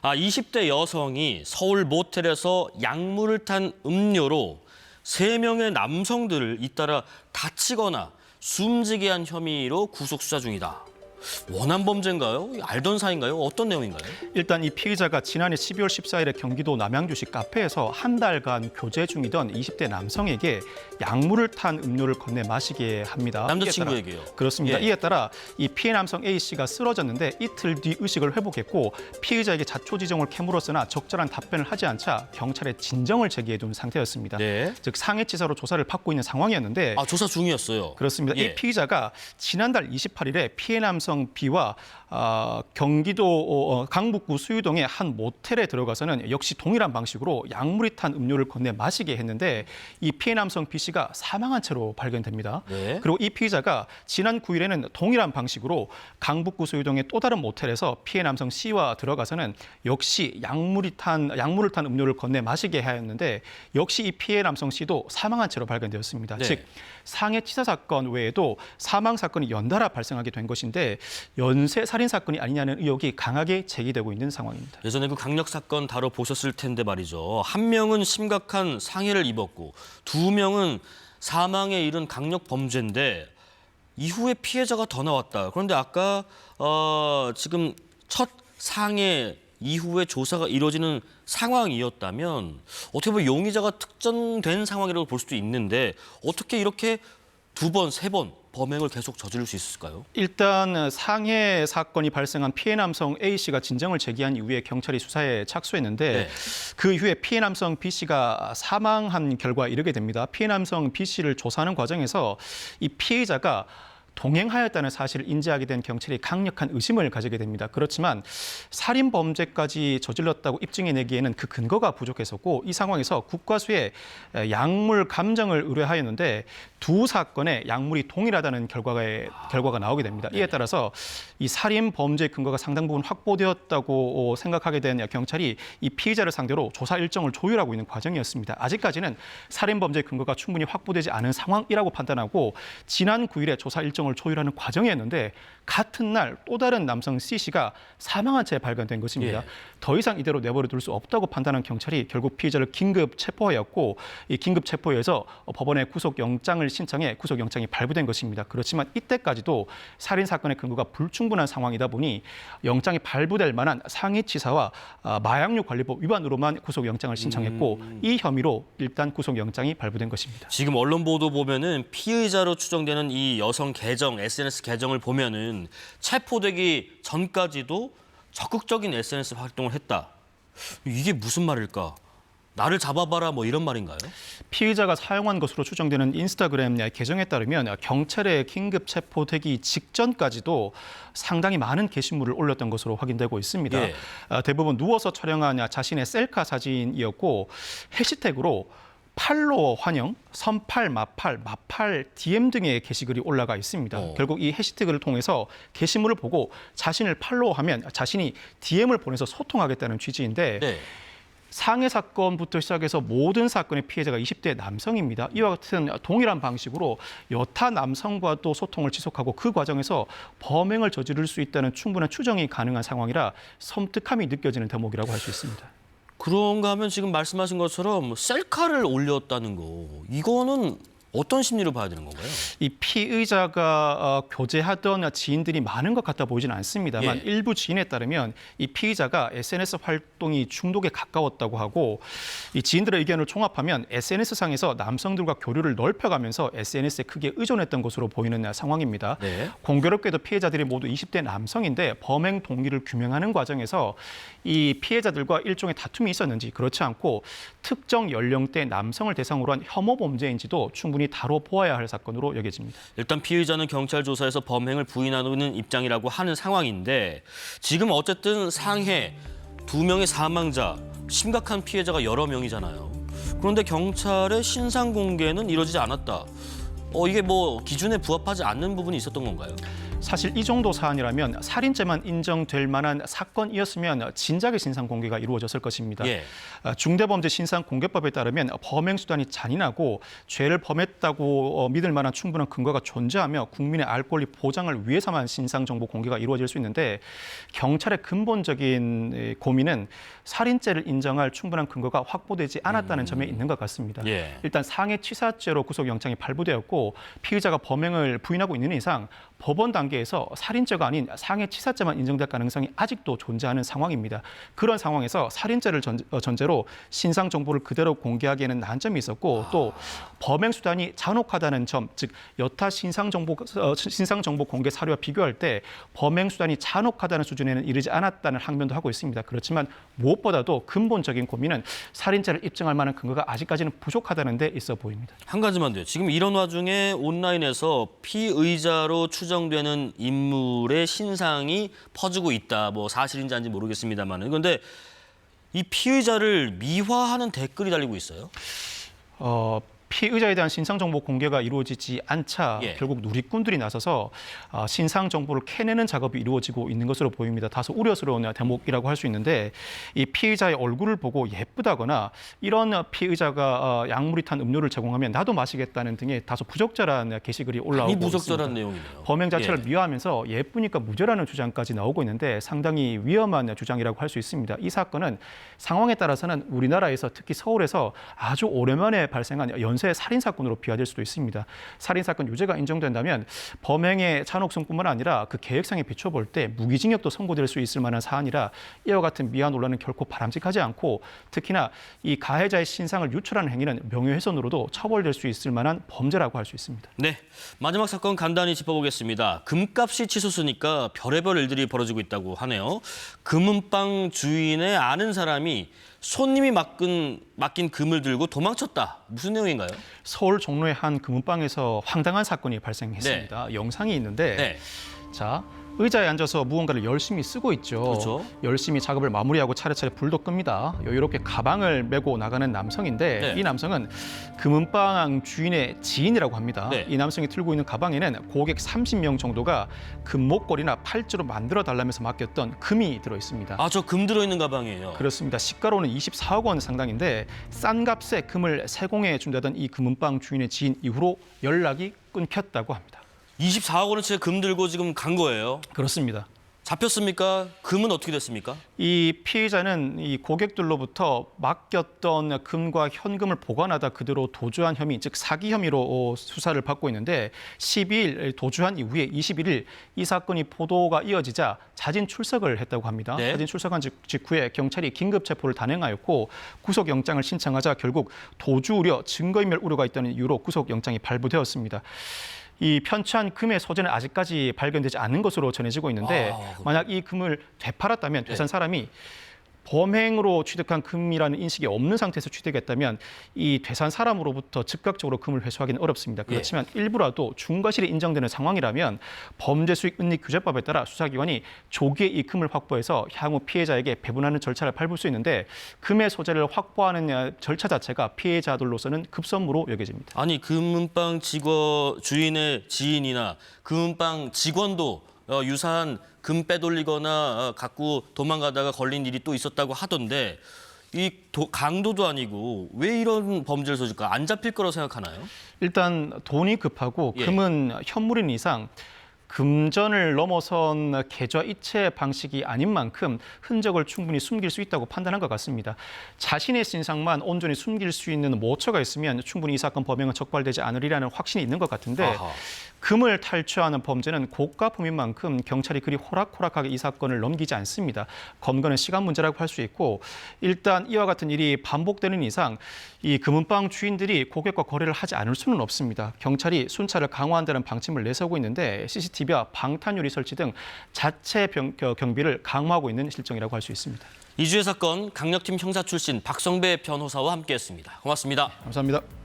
20대 여성이 서울 모텔에서 약물을 탄 음료로 3명의 남성들을 잇따라 다치거나 숨지게 한 혐의로 구속 수사 중이다. 원한 범죄인가요? 알던 사이인가요? 어떤 내용인가요? 일단 이 피의자가 지난해 12월 14일에 경기도 남양주시 카페에서 한 달간 교제 중이던 20대 남성에게 약물을 탄 음료를 건네 마시게 합니다. 남자친구에게요? 그렇습니다. 예. 이에 따라 이 피해 남성 A씨가 쓰러졌는데 이틀 뒤 의식을 회복했고 피의자에게 자초지종을 캐물었으나 적절한 답변을 하지 않자 경찰에 진정을 제기해둔 상태였습니다. 네. 즉 상해치사로 조사를 받고 있는 상황이었는데 조사 중이었어요. 그렇습니다. 예. 이 피의자가 지난달 28일에 피해 남성 B와 경기도 강북구 수유동의 한 모텔에 들어가서는 역시 동일한 방식으로 약물이 탄 음료를 건네 마시게 했는데 이 피해 남성 B씨가 사망한 채로 발견됩니다. 네. 그리고 이 피의자가 지난 9일에는 동일한 방식으로 강북구 수유동의 또 다른 모텔에서 피해 남성 C와 들어가서는 역시 약물을 탄 음료를 건네 마시게 하였는데 역시 이 피해 남성 C도 사망한 채로 발견되었습니다. 네. 즉 상해치사 사건 외에도 사망 사건이 연달아 발생하게 된 것인데 연쇄 살인 사건이 아니냐는 의혹이 강하게 제기되고 있는 상황입니다. 예전에 그 강력 사건 다뤄보셨을 텐데 말이죠. 한 명은 심각한 상해를 입었고 2명은 사망에 이른 강력 범죄인데 이후에 피해자가 더 나왔다. 그런데 아까 지금 첫 상해 이후에 조사가 이루어지는 상황이었다면 어떻게 보면 용의자가 특정된 상황이라고 볼 수도 있는데 어떻게 이렇게 2번, 3번 범행을 계속 저지를 수 있을까요? 일단 상해 사건이 발생한 피해 남성 A씨가 진정을 제기한 이후에 경찰이 수사에 착수했는데 네. 그 이후에 피해 남성 B씨가 사망한 결과에 이르게 됩니다. 피해 남성 B씨를 조사하는 과정에서 이 피해자가 동행하였다는 사실을 인지하게 된 경찰이 강력한 의심을 가지게 됩니다. 그렇지만 살인 범죄까지 저질렀다고 입증해내기에는 그 근거가 부족했었고 이 상황에서 국과수에 약물 감정을 의뢰하였는데 두 사건의 약물이 동일하다는 결과가 나오게 됩니다. 이에 따라서 이 살인 범죄 근거가 상당 부분 확보되었다고 생각하게 된 경찰이 이 피의자를 상대로 조사 일정을 조율하고 있는 과정이었습니다. 아직까지는 살인 범죄 근거가 충분히 확보되지 않은 상황이라고 판단하고 지난 9일에 조사 일정을 조율하는 과정이었는데 같은 날 또 다른 남성 C씨가 사망한 채 발견된 것입니다. 예. 더 이상 이대로 내버려 둘 수 없다고 판단한 경찰이 결국 피의자를 긴급 체포하였고 이 긴급 체포에서 법원에 구속영장을 신청해 구속영장이 발부된 것입니다. 그렇지만 이때까지도 살인 사건의 근거가 불충분한 상황이다 보니 영장이 발부될 만한 상해치사와 마약류 관리법 위반으로만 구속영장을 신청했고 이 혐의로 일단 구속영장이 발부된 것입니다. 지금 언론 보도 보면은 피의자로 추정되는 이 여성 계정, SNS 계정을 보면은 체포되기 전까지도 적극적인 SNS 활동을 했다. 이게 무슨 말일까? 나를 잡아봐라 뭐 이런 말인가요? 피의자가 사용한 것으로 추정되는 인스타그램 계정에 따르면 경찰에 긴급 체포되기 직전까지도 상당히 많은 게시물을 올렸던 것으로 확인되고 있습니다. 예. 대부분 누워서 촬영한 자신의 셀카 사진이었고 해시태그로 팔로 환영, 선팔, 마팔, DM 등의 게시글이 올라가 있습니다. 결국 이 해시태그를 통해서 게시물을 보고 자신을 팔로우하면 자신이 DM을 보내서 소통하겠다는 취지인데 네. 상해 사건부터 시작해서 모든 사건의 피해자가 20대 남성입니다. 이와 같은 동일한 방식으로 여타 남성과도 소통을 지속하고 그 과정에서 범행을 저지를 수 있다는 충분한 추정이 가능한 상황이라 섬뜩함이 느껴지는 대목이라고 할 수 있습니다. 그런가 하면 지금 말씀하신 것처럼 셀카를 올렸다는 거, 이거는 어떤 심리로 봐야 되는 건가요? 이 피의자가 교제하던 지인들이 많은 것 같아 보이지는 않습니다만 예. 일부 지인에 따르면 이 피의자가 SNS 활동이 중독에 가까웠다고 하고 이 지인들의 의견을 종합하면 SNS상에서 남성들과 교류를 넓혀가면서 SNS에 크게 의존했던 것으로 보이는 상황입니다. 네. 공교롭게도 피해자들이 모두 20대 남성인데 범행 동기를 규명하는 과정에서 이 피해자들과 일종의 다툼이 있었는지 그렇지 않고 특정 연령대 남성을 대상으로 한 혐오 범죄인지도 충분히 다뤄보아야 할 사건으로 여겨집니다. 일단 피의자는 경찰 조사에서 범행을 부인하는 입장이라고 하는 상황인데 지금 어쨌든 상해 2명의 사망자, 심각한 피해자가 여러 명이잖아요. 그런데 경찰의 신상 공개는 이루어지지 않았다. 이게 뭐 기준에 부합하지 않는 부분이 있었던 건가요? 사실 이 정도 사안이라면 살인죄만 인정될 만한 사건이었으면 진작에 신상 공개가 이루어졌을 것입니다. 예. 중대범죄 신상공개법에 따르면 범행 수단이 잔인하고 죄를 범했다고 믿을 만한 충분한 근거가 존재하며 국민의 알 권리 보장을 위해서만 신상 정보 공개가 이루어질 수 있는데 경찰의 근본적인 고민은 살인죄를 인정할 충분한 근거가 확보되지 않았다는 점에 있는 것 같습니다. 예. 일단 상해치사죄로 구속영장이 발부되었고 피의자가 범행을 부인하고 있는 이상 법원 단계에서 살인죄가 아닌 상해치사죄만 인정될 가능성이 아직도 존재하는 상황입니다. 그런 상황에서 살인죄를 전제로 신상 정보를 그대로 공개하기에는 난점이 있었고 또 범행 수단이 잔혹하다는 점, 즉 여타 신상 정보 공개 사료와 비교할 때 범행 수단이 잔혹하다는 수준에는 이르지 않았다는 항변도 하고 있습니다. 그렇지만 무엇보다도 근본적인 고민은 살인죄를 입증할 만한 근거가 아직까지는 부족하다는 데 있어 보입니다. 한 가지만 돼요. 지금 이런 와중에 온라인에서 피의자로 추정되는 인물의 신상이 퍼지고 있다. 뭐 사실인지 아닌지 모르겠습니다만. 그런데 이 피의자를 미화하는 댓글이 달리고 있어요. 피의자에 대한 신상 정보 공개가 이루어지지 않자 예. 결국 누리꾼들이 나서서 신상 정보를 캐내는 작업이 이루어지고 있는 것으로 보입니다. 다소 우려스러운 대목이라고 할 수 있는데 이 피의자의 얼굴을 보고 예쁘다거나 이런 피의자가 약물이 탄 음료를 제공하면 나도 마시겠다는 등의 다소 부적절한 게시글이 올라오고 이 부적절한 있습니다. 내용이네요. 범행 자체를 예. 미화하면서 예쁘니까 무죄라는 주장까지 나오고 있는데 상당히 위험한 주장이라고 할 수 있습니다. 이 사건은 상황에 따라서는 우리나라에서 특히 서울에서 아주 오랜만에 발생한 연쇄 살인 사건으로 비화될 수도 있습니다. 살인 사건 유죄가 인정된다면 범행의 잔혹성뿐만 아니라 그 계획상에 비춰볼 때 무기징역도 선고될 수 있을 만한 사안이라 이와 같은 미화 논란은 결코 바람직하지 않고 특히나 이 가해자의 신상을 유출하는 행위는 명예훼손으로도 처벌될 수 있을 만한 범죄라고 할 수 있습니다. 네, 마지막 사건 간단히 짚어보겠습니다. 금값이 치솟으니까 별의별 일들이 벌어지고 있다고 하네요. 금은방 주인의 아는 사람이 손님이 맡긴 금을 들고 도망쳤다. 무슨 내용인가요? 서울 종로의 한 금은방에서 황당한 사건이 발생했습니다. 영상이 있는데 네. 자, 의자에 앉아서 무언가를 열심히 쓰고 있죠. 그렇죠. 열심히 작업을 마무리하고 차례차례 불도 끕니다. 여유롭게 가방을 메고 나가는 남성인데 네. 이 남성은 금은방 주인의 지인이라고 합니다. 네. 이 남성이 들고 있는 가방에는 고객 30명 정도가 금 목걸이나 팔찌로 만들어 달라면서 맡겼던 금이 들어 있습니다. 아, 저 금 들어있는 가방이에요. 그렇습니다. 시가로는 24억 원 상당인데 싼 값에 금을 세공해 준다던 이 금은방 주인의 지인 이후로 연락이 끊겼다고 합니다. 24억 원어치의 금 들고 지금 간 거예요. 그렇습니다. 잡혔습니까? 금은 어떻게 됐습니까? 이 피의자는 이 고객들로부터 맡겼던 금과 현금을 보관하다 그대로 도주한 혐의, 즉 사기 혐의로 수사를 받고 있는데 12일 도주한 이후에 21일 이 사건이 보도가 이어지자 자진 출석을 했다고 합니다. 네. 자진 출석한 직후에 경찰이 긴급 체포를 단행하였고 구속영장을 신청하자 결국 도주 우려, 증거인멸 우려가 있다는 이유로 구속영장이 발부되었습니다. 이 편취한 금의 소재는 아직까지 발견되지 않은 것으로 전해지고 있는데 만약 이 금을 되팔았다면 되산 사람이 범행으로 취득한 금이라는 인식이 없는 상태에서 취득했다면 이 되산 사람으로부터 즉각적으로 금을 회수하기는 어렵습니다. 그렇지만 일부라도 중과실이 인정되는 상황이라면 범죄수익은닉규제법에 따라 수사기관이 조기에 이 금을 확보해서 향후 피해자에게 배분하는 절차를 밟을 수 있는데 금의 소재를 확보하는 절차 자체가 피해자들로서는 급선무로 여겨집니다. 아니, 금은방 주인의 지인이나 금은방 직원도 유사한 금 빼돌리거나 갖고 도망가다가 걸린 일이 또 있었다고 하던데 이 강도도 아니고 왜 이런 범죄를 저질까? 안 잡힐 거라고 생각하나요? 일단 돈이 급하고 예. 금은 현물인 이상 금전을 넘어선 계좌 이체 방식이 아닌 만큼 흔적을 충분히 숨길 수 있다고 판단한 것 같습니다. 자신의 신상만 온전히 숨길 수 있는 모처가 있으면 충분히 이 사건 범행은 적발되지 않으리라는 확신이 있는 것 같은데 아하. 금을 탈취하는 범죄는 고가품인 만큼 경찰이 그리 호락호락하게 이 사건을 넘기지 않습니다. 검거는 시간 문제라고 할 수 있고 일단 이와 같은 일이 반복되는 이상 이 금은방 주인들이 고객과 거래를 하지 않을 수는 없습니다. 경찰이 순찰을 강화한다는 방침을 내세우고 있는데 CCTV와 방탄유리 설치 등 자체 경비를 강화하고 있는 실정이라고 할 수 있습니다. 이주의 사건 강력팀 형사 출신 박성배 변호사와 함께했습니다. 고맙습니다. 감사합니다.